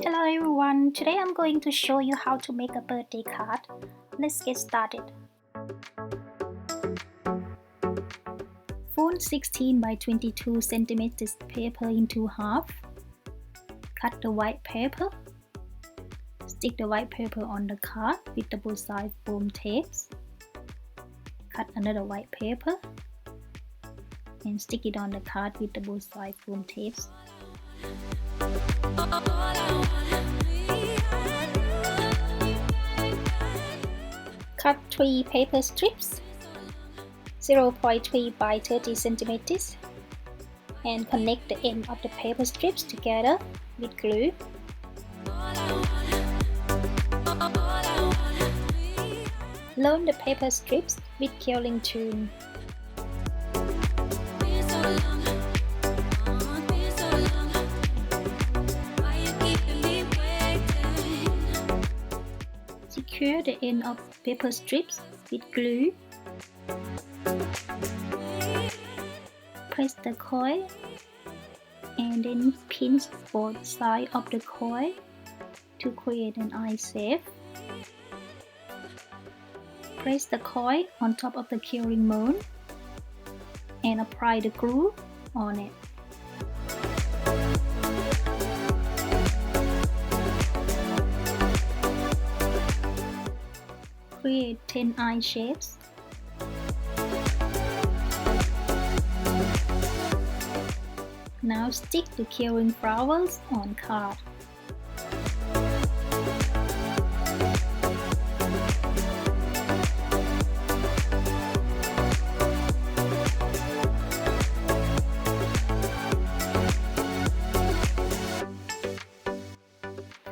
Hello everyone, today I'm going to show you how to make a birthday card. Let's get started. Fold 16 by 22 centimeters paper into half. Cut the white paper. Stick the white paper on the card with double-sided foam tapes. Cut another white paper and stick it on the card with double-sided foam tapes. Cut 3 paper strips 0.3 by 30 centimeters and connect the end of the paper strips together with glue. Load the paper strips with quilling tool. Secure the end of paper strips with glue. Press the coil and then pinch both sides of the coil to create an eye shape. Place the coil on top of the quilling mold and apply the glue on it. Create 10 eye shapes. Now stick the quilling flowers on card.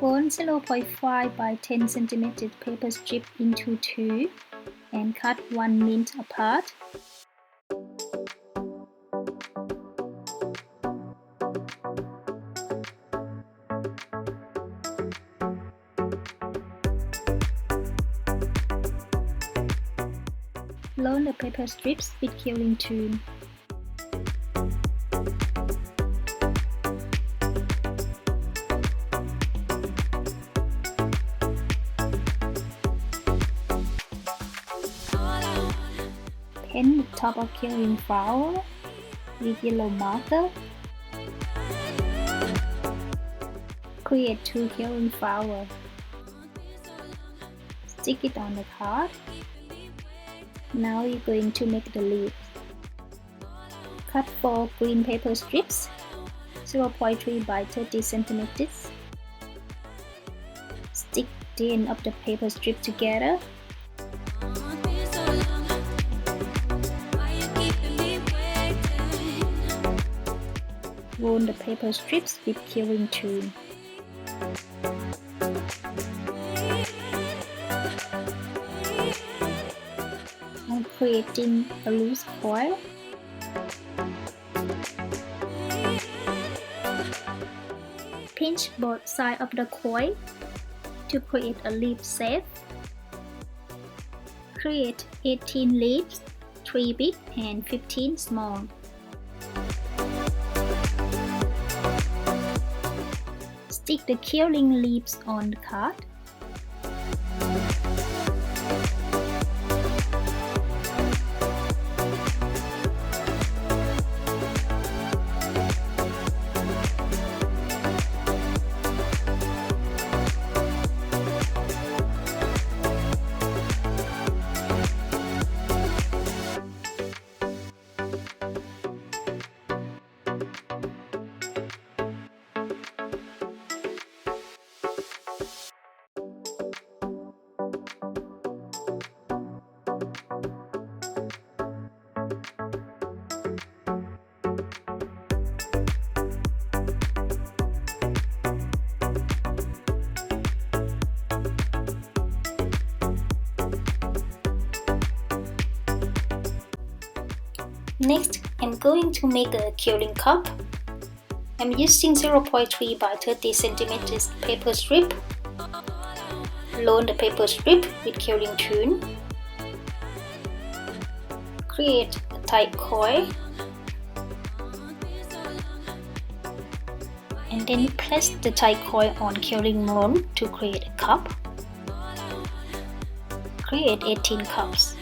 Fold 0.5 by 10 cm paper strip into 2 and cut 1 inch apart. Load the paper strips with quilling tool. Paint the top of quilling flower with yellow marker. Create 2 quilling flowers. Stick it on the card. Now you're going to make the leaves. Cut 4 green paper strips 0.3 by 30 centimeters. Stick the end of the paper strip together. Roll the paper strips with quilling tool. I'm creating a loose coil. Pinch both sides of the coil to create a leaf shape. Create 18 leaves, 3 big and 15 small. Stick the quilling leaves on the card. Next, I'm going to make a quilling cup. I'm using 0.3 by 30 centimeters paper strip. Load the paper strip with quilling tool. Create a tight coil And then press the tie coil on quilling mold to create a cup. Create 18 cups.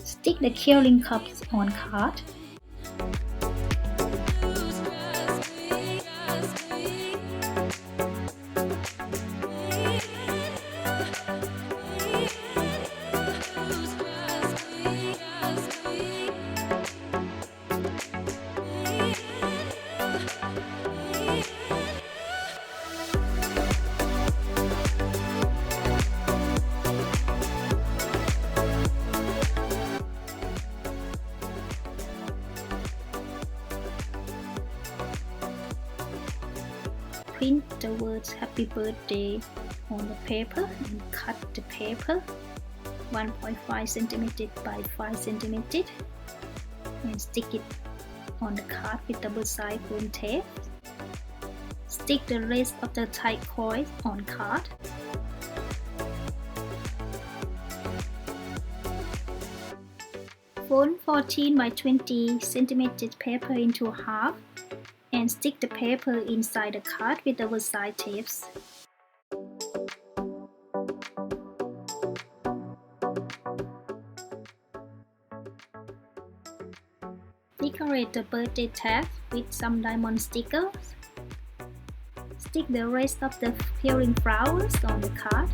Stick the quilling cups on card. Print the words Happy Birthday on the paper and cut the paper 1.5 cm by 5 cm and stick it on the card with double-sided foam tape. Stick the rest of the tie coil on card. Fold 14 by 20 cm paper into half and stick the paper inside the card with double-sided tapes. Decorate the birthday tag with some diamond stickers. Stick the rest of the quilling flowers on the card.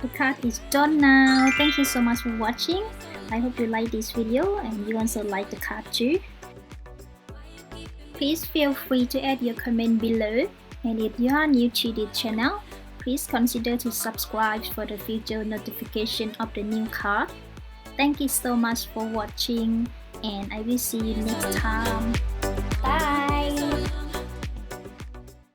The card is done now. Thank you so much for watching. I hope you like this video and you also like the card too. Please feel free to add your comment below, and if you are new to this channel, please consider to subscribe for the future notification of the new card. Thank you so much for watching, and I will see you next time.